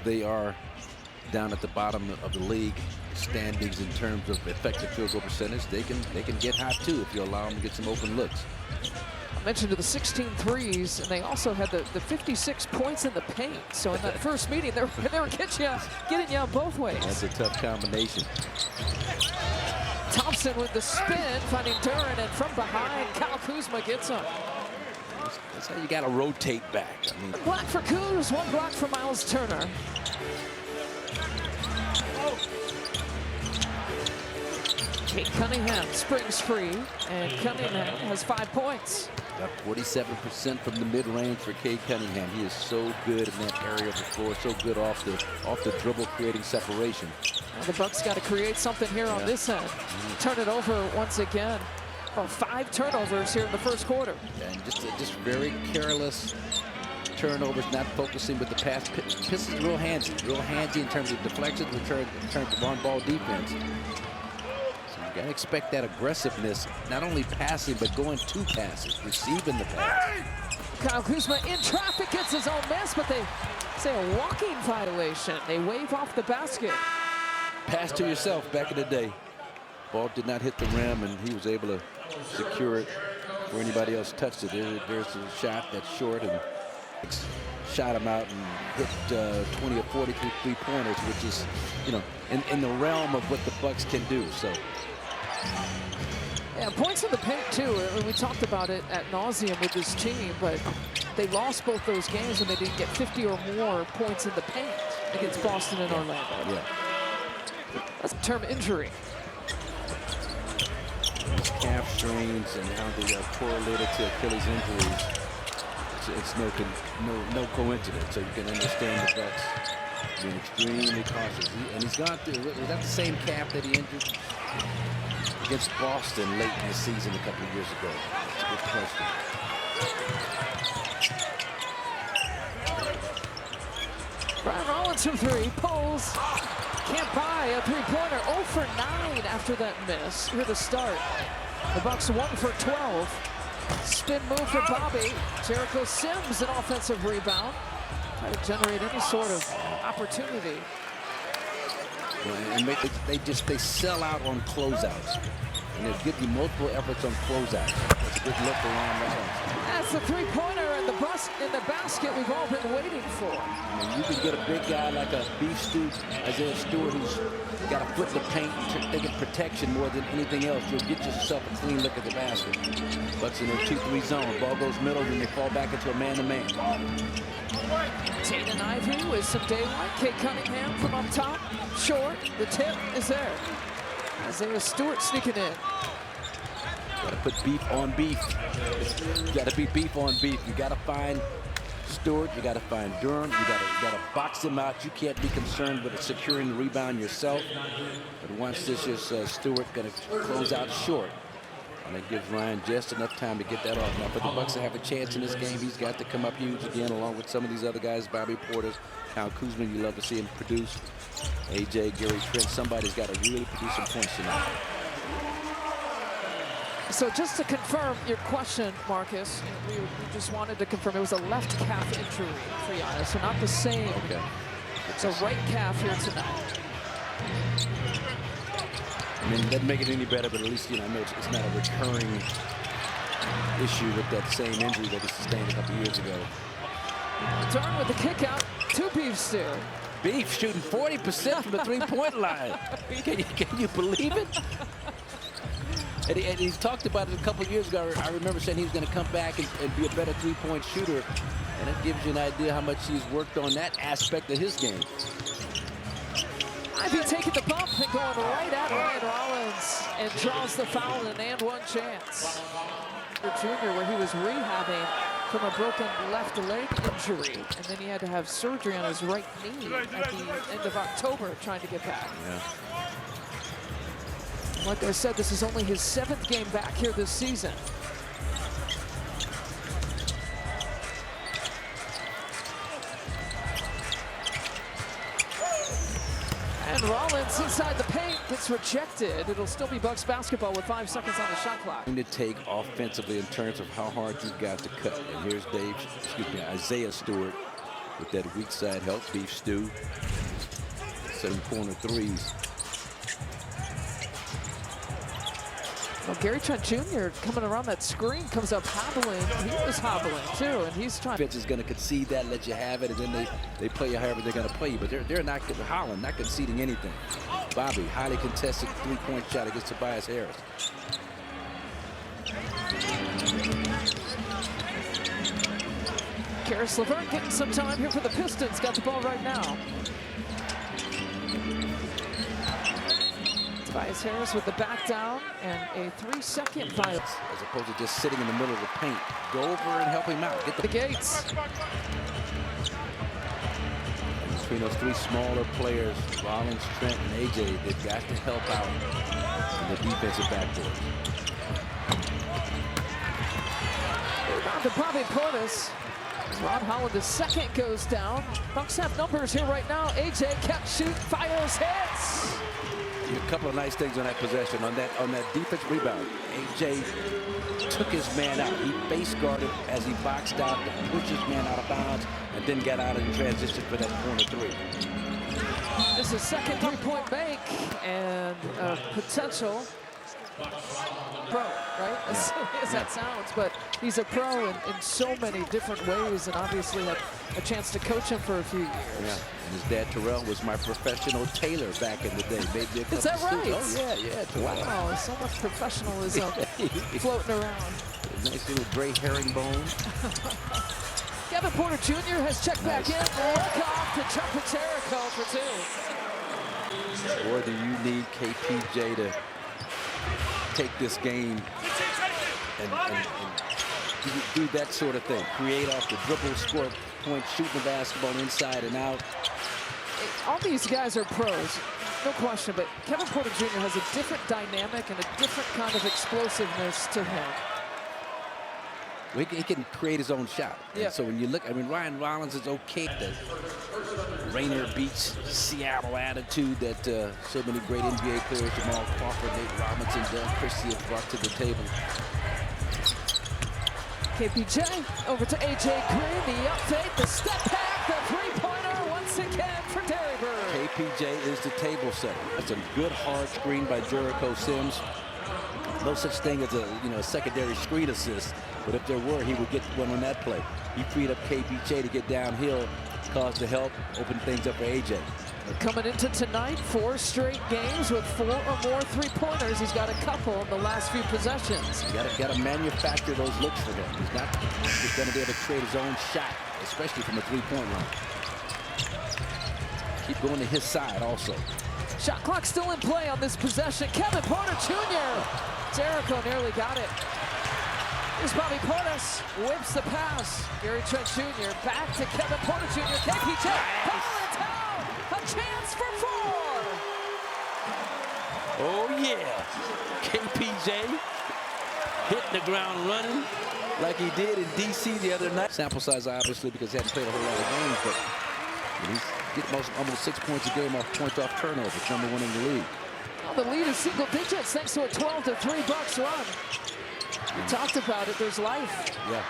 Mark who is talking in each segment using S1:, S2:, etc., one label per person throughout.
S1: they are down at the bottom of the league standings in terms of effective field goal percentage, they can get hot too if you allow them to get some open looks.
S2: I mentioned the 16 threes, and they also had the 56 points in the paint. So in that first meeting, they were getting you both ways.
S1: That's a tough combination.
S2: Thompson with the spin, finding Duran, and from behind, Kyle Kuzma gets him.
S1: That's how you got to rotate back. I mean,
S2: one block for Kuz, one block for Miles Turner. Kate Cunningham springs free, and Cunningham has 5 points.
S1: Got 47% from the mid-range for Kate Cunningham. He is so good in that area of the floor, so good off the dribble, creating separation.
S2: Now the Bucks got to create something here on this end. Turn it over once again. Oh, 5 turnovers here in the first quarter.
S1: And just very careless turnovers, not focusing with the pass. Pistons real handsy in terms of deflection, return to on-ball defense. You gotta expect that aggressiveness, not only passing, but going to passes, receiving the pass.
S2: Kyle Kuzma in traffic, gets his own miss, but they say a walking violation. They wave off the basket.
S1: Pass to yourself back in the day. Ball did not hit the rim, and he was able to secure it before anybody else touched it. There's a shot that's short, and shot him out and hit 20 or 40 three-pointers, which is, you know, in the realm of what the Bucks can do. So.
S2: Yeah, points in the paint too. We talked about it ad nauseum with this team, but they lost both those games and they didn't get 50 or more points in the paint against Boston and Orlando.
S1: Yeah.
S2: That's a term injury.
S1: These calf strains and how they are correlated to Achilles injuries. It's no coincidence. So you can understand the Bucks being extremely cautious. And he's gone through. Was that the same calf that he injured against Boston late in the season a couple of years ago? That's a good question.
S2: Brian Rollins from 3, pulls, can't buy a three-pointer. 0 for 9 after that miss. Here to start. The Bucks 1 for 12. Spin move for Bobby. Jericho Sims, an offensive rebound. Try to generate any sort of opportunity.
S1: And they sell out on closeouts, and they'll give you multiple efforts on closeouts. That's a good look around that.
S2: That's the three-pointer in the basket we've all been waiting for.
S1: I mean, you can get a big guy like a beef stew, Isaiah Stewart, who's got a foot in the paint and taking protection more than anything else. You'll get yourself a clean look at the basket. Bucks in their 2-3 zone. Ball goes middle, then they fall back into a man-to-man.
S2: Jaden Ivey with some daylight. Kate Cunningham from up top. Short. The tip is there. Isaiah Stewart sneaking in.
S1: Got to put beef on beef. You got to be beef on beef. You got to find Stewart. You got to find Durham. You got to box him out. You can't be concerned with securing the rebound yourself. But once this is Stewart going to close out short. And it gives Ryan just enough time to get that off. Now, for the Bucks to have a chance in this game, he's got to come up huge again, along with some of these other guys, Bobby Portis, Kyle Kuzma. You love to see him produce. AJ, Gary Trent. Somebody's got to really produce some points tonight.
S2: So just to confirm your question, Marcus, we just wanted to confirm it was a left calf injury for Giannis, so not the same.
S1: Okay.
S2: It's a right calf here tonight.
S1: I mean, it doesn't make it any better, but at least, you know, I know it's not a recurring issue with that same injury that he sustained a couple years ago.
S2: Turn with the kick out to Beef Stew.
S1: Beef shooting 40% from the three-point line. Can you believe it? And he talked about it a couple of years ago. I remember saying he was going to come back and be a better three-point shooter. And it gives you an idea how much he's worked on that aspect of his game.
S2: Ivey taking the bump and going right at Ryan Rollins and draws the foul and one chance. Junior, where he was rehabbing from a broken left leg injury, and then he had to have surgery on his right knee at the end of October trying to get back.
S1: Yeah.
S2: Like I said, this is only his 7th game back here this season. And Rollins inside the paint gets rejected. It'll still be Bucks basketball with 5 seconds on the shot clock.
S1: To take offensively in terms of how hard you've got to cut. And here's Isaiah Stewart, with that weak side help. Beef stew. 7-corner threes.
S2: Well, Gary Trent Jr. coming around that screen comes up hobbling. He was hobbling too, and he's trying.
S1: Defense is going to concede that, let you have it, and then they play you however they're going to play you. But they're not Holland, not conceding anything. Bobby, highly contested three-point shot against Tobias Harris.
S2: Karis LeVert getting some time here for the Pistons. Got the ball right now. Tobias Harris with the back down and a 3-second violation.
S1: As opposed to just sitting in the middle of the paint. Go over and help him out. Get
S2: the Gates.
S1: And between those three smaller players, Rollins, Trent, and AJ, they've got to help out in the defensive backboard.
S2: Rebound to Bobby Portis. Ron Holland, the second goes down. Bucks have numbers here right now. AJ kept shooting, fires, hits.
S1: A couple of nice things on that possession. On that defense rebound, AJ took his man out. He face guarded as he boxed out, pushed his man out of bounds, and then got out in transition for that corner three.
S2: This is second three-point make and potential pro, right? As silly as that sounds, but he's a pro in so many different ways, and obviously had a chance to coach him for a few years.
S1: Yeah, and his dad Terrell was my professional tailor back in the day.
S2: Is that right?
S1: Oh yeah.
S2: Wow, so much professionalism floating around.
S1: A nice little gray herringbone.
S2: Kevin Porter Jr. has checked back in. Look off to Chuck Jericho for two.
S1: Or do you need KPJ to take this game and do that sort of thing? Create off the dribble, score points, shooting the basketball inside and out.
S2: All these guys are pros, no question, but Kevin Porter Jr. has a different dynamic and a different kind of explosiveness to him.
S1: He can create his own shot.
S2: Yeah.
S1: And so when you look, I mean, Ryan Rollins is okay. The Rainier Beach, Seattle attitude that so many great NBA players, Jamal Crawford, Nate Robinson, Del Christie have brought to the table.
S2: KPJ over to AJ Green, the update, the step back, the three-pointer once again for Derry Bird.
S1: KPJ is the table setter. That's a good hard screen by Jericho Sims. No such thing as a secondary screen assist, but if there were, he would get one on that play. He freed up KPJ to get downhill, caused the help, open things up for AJ.
S2: Coming into tonight, 4 straight games with 4 or more three-pointers. He's got a couple in the last few possessions.
S1: You got to manufacture those looks for him. He's not just going to be able to create his own shot, especially from the three-point line. Keep going to his side also.
S2: Shot clock still in play on this possession. Kevin Porter Jr. Jericho nearly got it. Here's Bobby Portis, whips the pass. Gary Trent Jr. back to Kevin Porter Jr. KPJ, ball in town. A chance for 4.
S1: Oh yeah, KPJ hitting the ground running like he did in DC the other night. Sample size obviously because he hadn't played a whole lot of games, but he's getting almost 6 points a game off points off turnovers, #1 in the league.
S2: Well, the lead is single digits thanks to a 12-3 Bucks run. We talked about it, there's life.
S1: Yeah,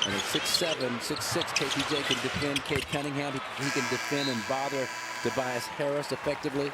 S1: and at 6'7", 6'6", KPJ can defend. Cade Cunningham, he can defend and bother Tobias Harris effectively.